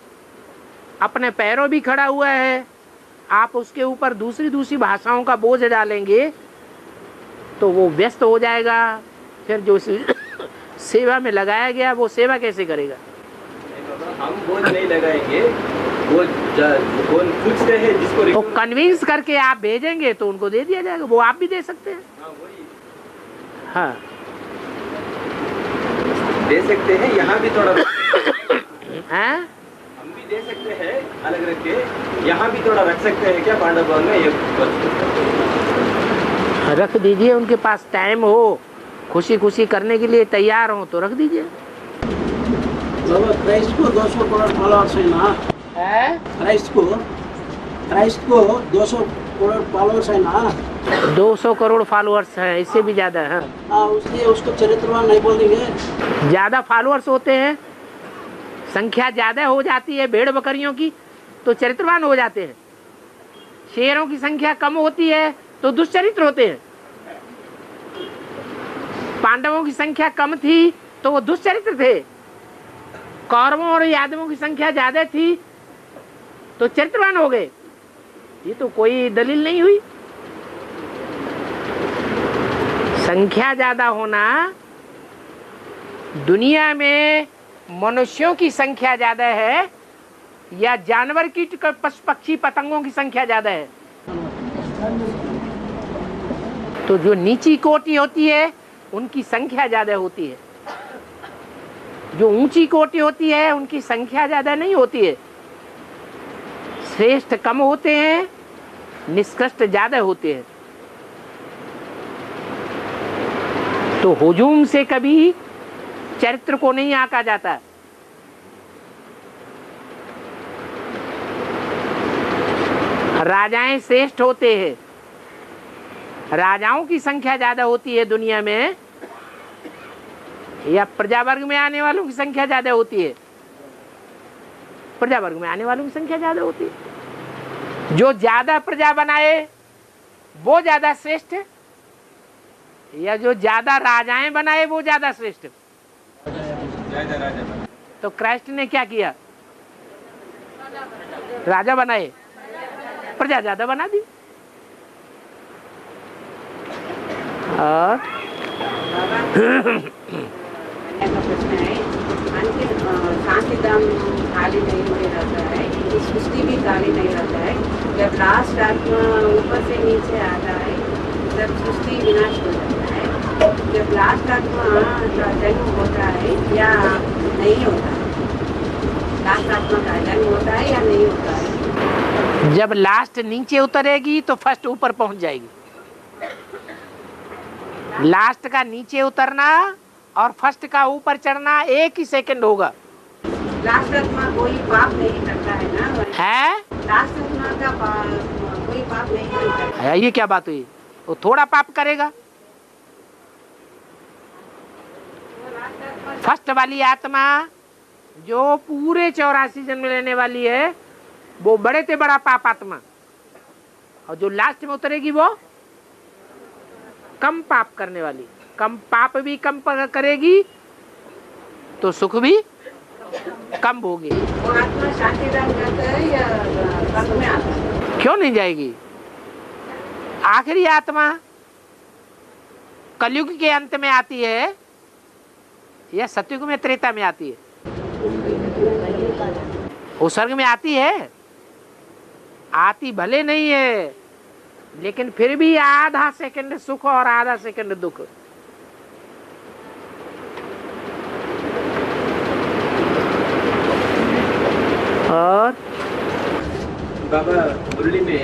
अपने पैरों भी खड़ा हुआ है। आप उसके ऊपर दूसरी दूसरी भाषाओं का बोझ डालेंगे तो वो व्यस्त हो जाएगा। फिर जो सेवा में लगाया गया वो सेवा कैसे करेगा? हम बोझ नहीं लगाएंगे, वो पूछते हैं जिसको तो कन्विंस करके आप भेजेंगे तो उनको दे दिया जाएगा, वो आप भी दे सकते हैं। हाँ दे सकते हैं, यहाँ भी थोड़ा हैं? हम भी दे सकते हैं अलग रख के, यहाँ भी थोड़ा रख सकते हैं क्या पांडव भवन में? ये रख दीजिए, उनके पास टाइम हो, खुशी खुशी करने के लिए तैयार हो तो रख दीजिए। बाबा क्राइस्ट को 200 करोड़ फॉलोअर्स है ना? क्राइस्ट को 200 करोड़ फॉलोअर्स है ना? 200 करोड़ फॉलोअर्स हैं, इससे भी ज्यादा है। उसलिए उसको चरित्रवान नहीं बोल देंगे। ज्यादा फॉलोअर्स होते हैं, संख्या ज्यादा हो जाती है भेड़ बकरियों की तो चरित्रवान हो जाते हैं। शेरों की संख्या कम होती है तो दुष्चरित्र होते हैं। पांडवों की संख्या कम थी तो वो दुष्चरित्र थे, कौरवों और यादवों की संख्या ज्यादा थी तो चरित्रवान हो गए। ये तो कोई दलील नहीं हुई। संख्या ज्यादा होना, दुनिया में मनुष्यों की संख्या ज्यादा है या जानवर की, पशु पक्षी पतंगों की संख्या ज्यादा है? तो जो नीची कोटि होती है उनकी संख्या ज्यादा होती है, जो ऊंची कोटि होती है उनकी संख्या ज्यादा नहीं होती है। श्रेष्ठ कम होते हैं, निष्कृष्ट ज्यादा होते हैं। तो हुजूम से कभी चरित्र को नहीं आंका जाता। राजाएं श्रेष्ठ होते हैं, राजाओं की संख्या ज्यादा होती है दुनिया में, या प्रजा वर्ग में आने वालों की संख्या ज्यादा होती है? प्रजा वर्ग में आने वालों की संख्या ज्यादा होती है। जो ज्यादा प्रजा बनाए वो ज्यादा श्रेष्ठ है, या जो ज्यादा राजाएं बनाए वो ज्यादा श्रेष्ठ है? तो क्राइस्ट ने क्या किया? राजा बनाए, प्रजा ज्यादा बना दी। और शांति धाम खाली नहीं रहता है, सृष्टि भी खाली नहीं रहता है। जब लास्ट आत्मा ऊपर से नीचे आता है तब सृष्टि विनाश हो जाता है। जब लास्ट आत्मा जन्म होता है या नहीं होता है? लास्ट आत्मा का जन्म होता है या नहीं होता है? जब लास्ट नीचे उतरेगी तो फर्स्ट ऊपर पहुंच जाएगी। लास्ट का नीचे उतरना और फर्स्ट का ऊपर चढ़ना एक ही सेकंड होगा। लास्ट आत्मा कोई पाप नहीं करता है ना? है? लास्ट आत्मा का कोई पाप नहीं करता है। ये क्या बात हुई? वो थोड़ा पाप करेगा। फर्स्ट वाली आत्मा जो पूरे 84 जन्म लेने वाली है वो बड़े से बड़ा पाप आत्मा, और जो लास्ट में उतरेगी वो कम पाप करने वाली। कम पाप भी कम करेगी तो सुख भी कम होगी। वो आत्मा शांति धाम जाता है या स्वर्ग में आता है? क्यों नहीं जाएगी? आखिरी आत्मा कलयुग के अंत में आती है या सतयुग में, त्रेता में आती है? वो स्वर्ग में आती है। आती भले नहीं है लेकिन फिर भी आधा सेकंड सुख और आधा सेकंड दुख। और बाबा मुरली में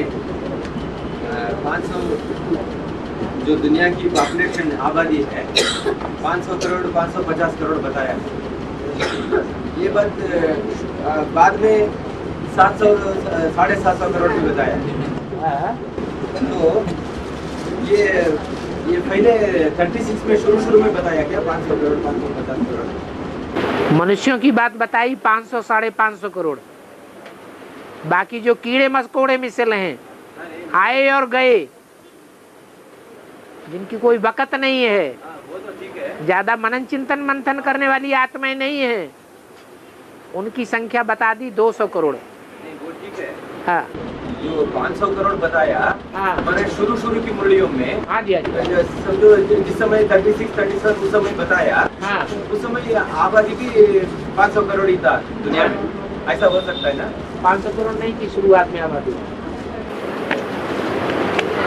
500 जो दुनिया की पॉपुलेशन आबादी है 500 करोड़ 550 करोड़ बताया। ये बात बाद में 700 750 करोड़ में बताया। तो ये पहले 36 में शुरू में बताया क्या 500 करोड़ 550 करोड़? मनुष्यों की बात बताई 500 550 करोड़। बाकी जो कीड़े मकोड़े मिसल हैं आए और गए, जिनकी कोई वक़्त नहीं है, वो तो ठीक है। ज्यादा मनन चिंतन मंथन करने वाली आत्माएं नहीं है, उनकी संख्या बता दी 200 करोड़। नहीं वो ठीक है। हाँ जो 500 करोड़ बताया हाँ मैंने शुरू की मुरलियों में हाँ जी हाँ जी समझो जिस समय 36 37 उस समय बताया हाँ। उस समय आबादी भी 500 करोड़ ही था दुनिया में, ऐसा हो सकता है ना? 500 करोड़ नहीं थी शुरुआत में आबादी,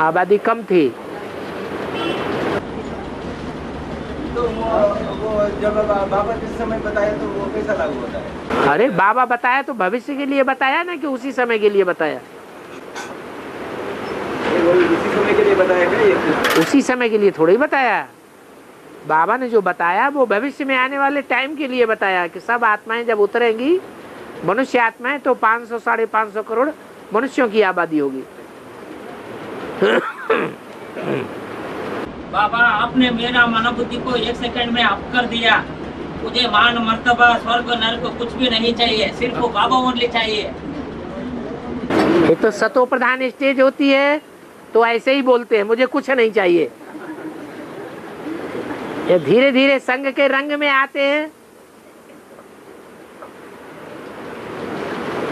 आबादी कम थी। तो वो जब बाबा जिस समय बताया तो वो कैसा लागू होता है? अरे बाबा बताया तो भविष्य के लिए बताया ना, कि उसी समय के लिए बताया? वो उसी समय के लिए बताया क्या ये? उसी समय के लिए थोड़ा ही बताया। बाबा ने जो बताया वो भविष्य में आने वाले टाइम के लिए बताया, कि सब आत्माएं जब उतरेंगी, मनुष्य आत्माएं, तो 500 550 करोड़ मनुष्यों की आबादी होगी। बाबा आपने मेरा मनोबुद्धि को 1 सेकंड में अप कर दिया। मुझे मान मर्तबा स्वर्ग नरक कुछ भी नहीं चाहिए, सिर्फ वो बाबा ओनली चाहिए। ये तो सतो प्रधान स्टेज होती है तो ऐसे ही बोलते हैं, मुझे कुछ नहीं चाहिए। ये धीरे धीरे संग के रंग में आते हैं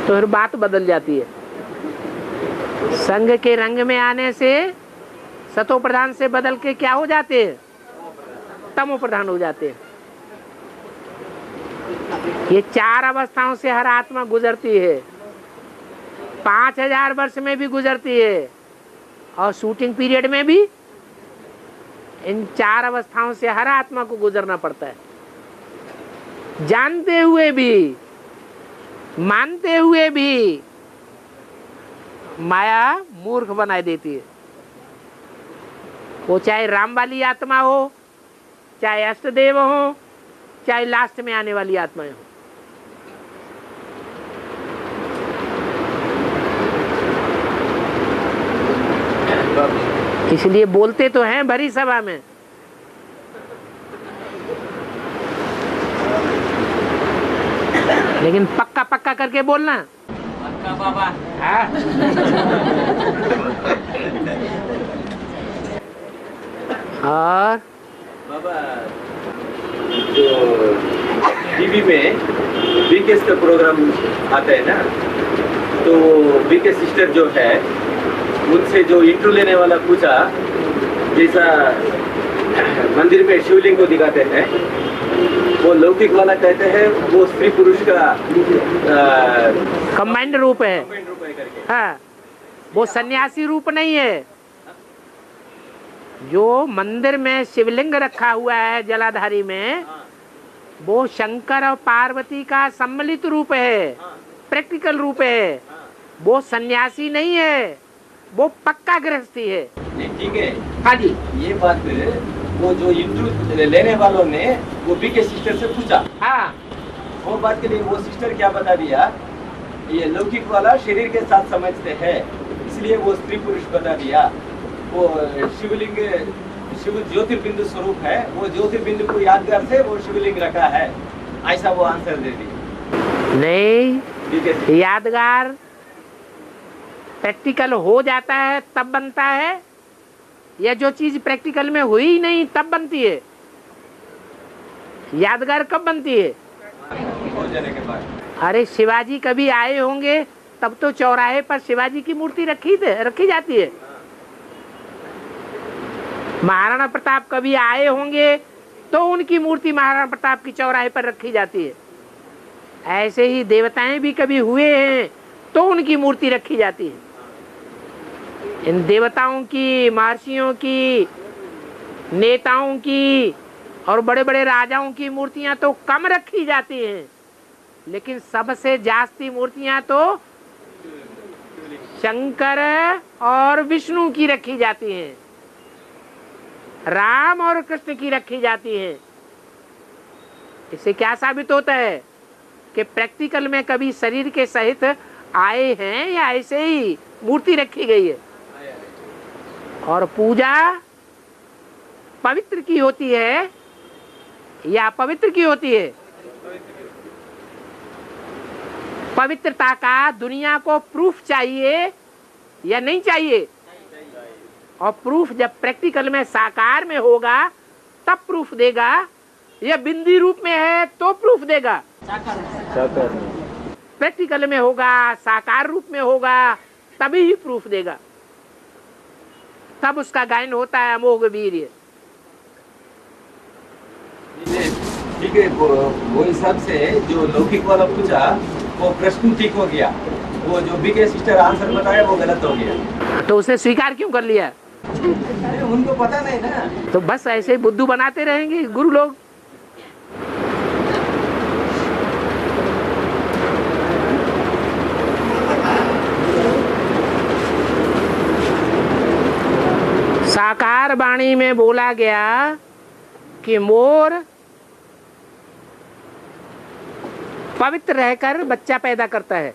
तो फिर बात बदल जाती है। संग के रंग में आने से सतो प्रधान से बदल के क्या हो जाते हैं? तमो प्रधान हो जाते हैं। ये 4 अवस्थाओं से हर आत्मा गुजरती है, 5000 वर्ष में भी गुजरती है, और शूटिंग पीरियड में भी इन 4 अवस्थाओं से हर आत्मा को गुजरना पड़ता है। जानते हुए भी, मानते हुए भी माया मूर्ख बनाए देती है। वो चाहे राम वाली आत्मा हो, चाहे अष्टदेव हो, चाहे लास्ट में आने वाली आत्माएं हो। इसलिए बोलते तो हैं भरी सभा में, लेकिन पक्का पक्का करके बोलना। पक्का बाबा। और बाबा जो टीवी में बीकेएस का प्रोग्राम आता है ना, तो बीके सिस्टर जो है उनसे जो इंटरव्यू लेने वाला पूछा, जैसा मंदिर में शिवलिंग को दिखाते हैं, वो लौकिक वाला कहते हैं वो स्त्री पुरुष का कंबाइंड रूप है। रूप है करके। हाँ, वो सन्यासी रूप नहीं है। जो मंदिर में शिवलिंग रखा हुआ है जलाधारी में, वो शंकर और पार्वती का सम्मिलित रूप है, प्रैक्टिकल रूप है। वो सन्यासी नहीं है, वो पक्का गृहस्थी है। ठीक है। हाँ जी। ये बात वो जो इंटरव्यू लेने वालों ने वो बीके सिस्टर से पूछा, हाँ, वो बात के लिए वो सिस्टर क्या बता दिया, ये लौकिक वाला शरीर के साथ समझते हैं, इसलिए वो स्त्री पुरुष बता दिया। वो शिवलिंग शिव ज्योतिर्बिंदु स्वरूप है, वो ज्योतिर्बिंदु को यादगार से वो शिवलिंग रखा है, ऐसा वो आंसर दे दी। नहीं, यादगार प्रैक्टिकल हो जाता है तब बनता है, या जो चीज प्रैक्टिकल में हुई ही नहीं तब बनती है? यादगार कब बनती है? हो जाने के बाद। अरे शिवाजी कभी आए होंगे तब तो चौराहे पर शिवाजी की मूर्ति रखी जाती है। महाराणा प्रताप कभी आए होंगे तो उनकी मूर्ति महाराणा प्रताप की चौराहे पर रखी जाती है। ऐसे ही देवताएं भी कभी हुए हैं तो उनकी मूर्ति रखी जाती है। इन देवताओं की, महर्षियों की, नेताओं की और बड़े बड़े राजाओं की मूर्तियां तो कम रखी जाती हैं, लेकिन सबसे जास्ती मूर्तियां तो शंकर और विष्णु की रखी जाती हैं, राम और कृष्ण की रखी जाती हैं। इससे क्या साबित होता है कि प्रैक्टिकल में कभी शरीर के सहित आए हैं या ऐसे ही मूर्ति रखी गई है। और पूजा पवित्र की होती है या अपवित्र की होती है? पवित्रता का दुनिया को प्रूफ चाहिए या नहीं चाहिए? और प्रूफ जब प्रैक्टिकल में साकार में होगा तब प्रूफ देगा, या बिंदी रूप में है तो प्रूफ देगा? प्रैक्टिकल में होगा, साकार रूप में होगा, तभी ही प्रूफ देगा। तब उसका गायन होता है अमोघ वीर्य। ठीक है, वो हिसाब से जो लौकिक वाला पूछा वो प्रश्न ठीक हो गया, वो जो बीके सिस्टर आंसर बताया वो गलत हो गया। तो उसे स्वीकार क्यों कर लिया? उनको पता नहीं ना। तो बस ऐसे ही बुद्धू बनाते रहेंगे गुरु लोग। साकार वाणी में बोला गया कि मोर पवित्र रहकर बच्चा पैदा करता है,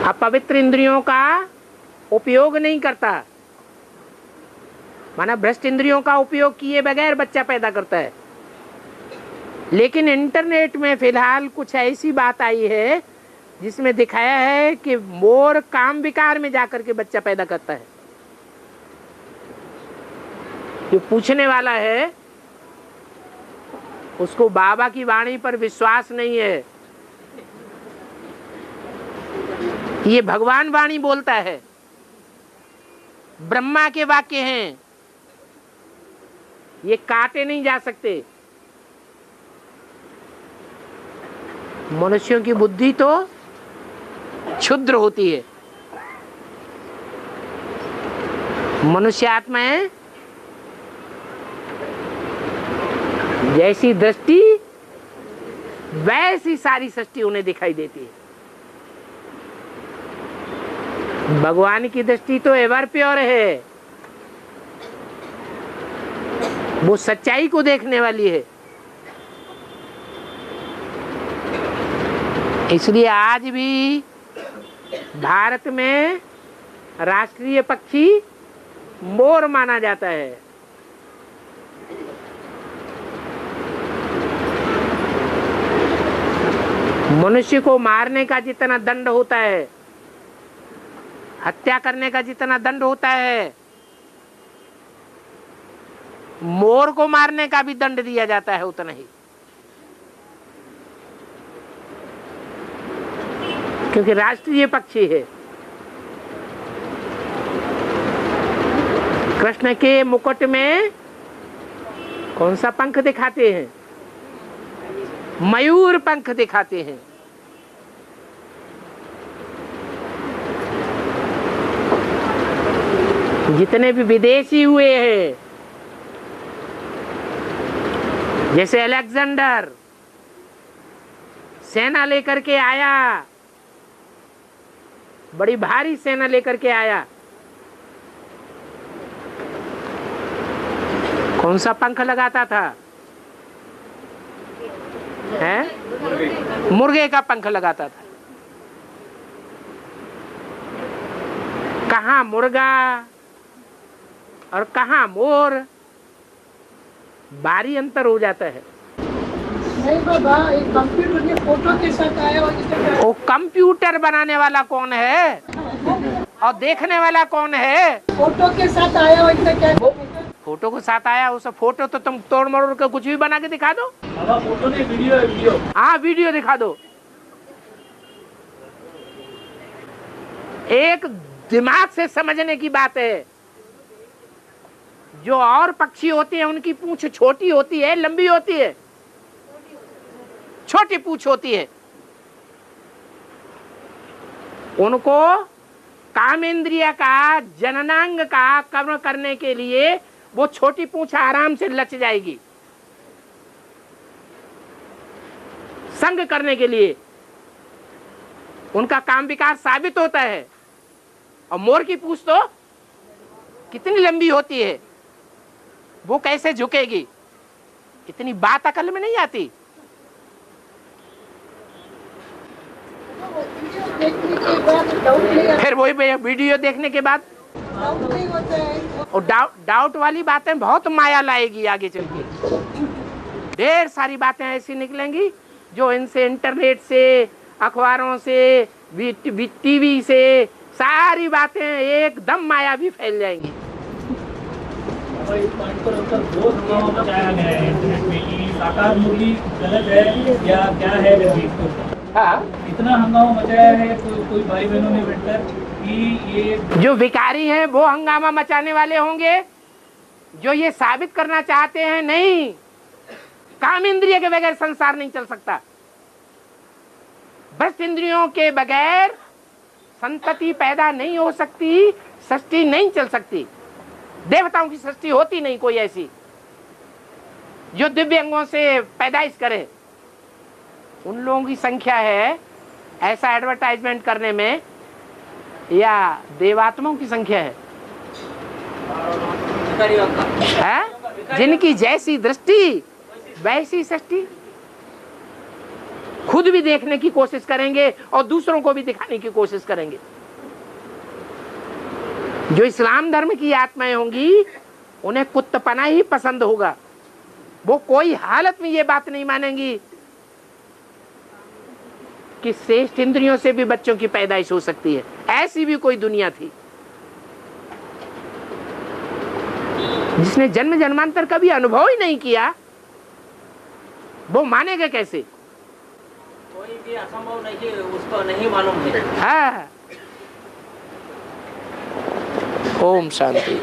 अपवित्र इंद्रियों का उपयोग नहीं करता, माना भ्रष्ट इंद्रियों का उपयोग किए बगैर बच्चा पैदा करता है। लेकिन इंटरनेट में फिलहाल कुछ ऐसी बात आई है जिसमें दिखाया है कि मोर काम विकार में जाकर के बच्चा पैदा करता है। जो पूछने वाला है उसको बाबा की वाणी पर विश्वास नहीं है। ये भगवान वाणी बोलता है, ब्रह्मा के वाक्य हैं, ये काटे नहीं जा सकते। मनुष्यों की बुद्धि तो क्षुद्र होती है, मनुष्य आत्माएं जैसी दृष्टि वैसी सारी सृष्टि उन्हें दिखाई देती है। भगवान की दृष्टि तो एवर प्योर है, वो सच्चाई को देखने वाली है। इसलिए आज भी भारत में राष्ट्रीय पक्षी मोर माना जाता है। मनुष्य को मारने का जितना दंड होता है, हत्या करने का जितना दंड होता है, मोर को मारने का भी दंड दिया जाता है उतना ही, क्योंकि राष्ट्रीय पक्षी है। कृष्ण के मुकुट में कौन सा पंख दिखाते हैं? मयूर पंख दिखाते हैं। जितने भी विदेशी हुए हैं, जैसे अलेक्जेंडर सेना लेकर के आया, बड़ी भारी सेना लेकर के आया, कौन सा पंख लगाता था? है? मुर्गे का पंख लगाता था। कहाँ मुर्गा और कहाँ मोर, भारी अंतर हो जाता है। नहीं बाबा, एक कंप्यूटर के फोटो के साथ आया हो। वो कंप्यूटर बनाने वाला कौन है और देखने वाला कौन है? फोटो के साथ आया हो क्या? फोटो के साथ आया, उस फोटो तो तुम तोड़ मरोड़ कर कुछ भी बना के दिखा दो। बाबा फोटो नहीं, वीडियो है, वीडियो। हाँ, वीडियो दिखा दो। एक दिमाग से समझने की बात है। जो और पक्षी होते हैं उनकी पूंछ छोटी होती है, लंबी होती है? छोटी पूंछ होती है। उनको कामेंद्रिय का, जननांग का कर्म करने के लिए वो छोटी पूंछ आराम से लच जाएगी। संग करने के लिए उनका काम विकार साबित होता है। और मोर की पूंछ तो कितनी लंबी होती है, वो कैसे झुकेगी, इतनी बात अकल में नहीं आती। फिर वही वीडियो देखने के बाद और डाउट वाली बातें बहुत माया लाएगी आगे चल के। ढेर सारी बातें ऐसी निकलेंगी जो इनसे, इंटरनेट से, अखबारों से, टीवी से, सारी बातें एकदम माया भी फैल जाएंगी। इस पॉइंट पर उनका बहुत हंगामा मचाया गया है इंटरनेट में कि साकार मूर्ति गलत है या क्या है जगदीश। हाँ, इतना हंगामा मचाया है कोई भाई बहनों ने बैठकर कि ये जो विकारी हैं वो हंगामा मचाने वाले होंगे, जो ये साबित करना चाहते हैं नहीं, काम इंद्रिय के बगैर संसार नहीं चल सकता। भ्रष्ट इंद्रियों के बगैर संतति पैदा नहीं हो सकती, सृष्टि नहीं चल सकती। देवताओं की सृष्टि होती नहीं कोई ऐसी जो दिव्य अंगों से पैदाइश करे। उन लोगों की संख्या है ऐसा एडवर्टाइजमेंट करने में, या देवात्माओं की संख्या है जिनकी जैसी दृष्टि वैसी सृष्टि। खुद भी देखने की कोशिश करेंगे और दूसरों को भी दिखाने की कोशिश करेंगे। जो इस्लाम धर्म की आत्माएं होंगी उन्हें कुत्तपना ही पसंद होगा। वो कोई हालत में ये बात नहीं मानेंगी कि श्रेष्ठ इंद्रियों से भी बच्चों की पैदाइश हो सकती है। ऐसी भी कोई दुनिया थी जिसने जन्म जन्मांतर कभी अनुभव ही नहीं किया, वो मानेगा कैसे? कोई भी असंभव नहीं, उसको नहीं मालूम है। हाँ। ओम शांति।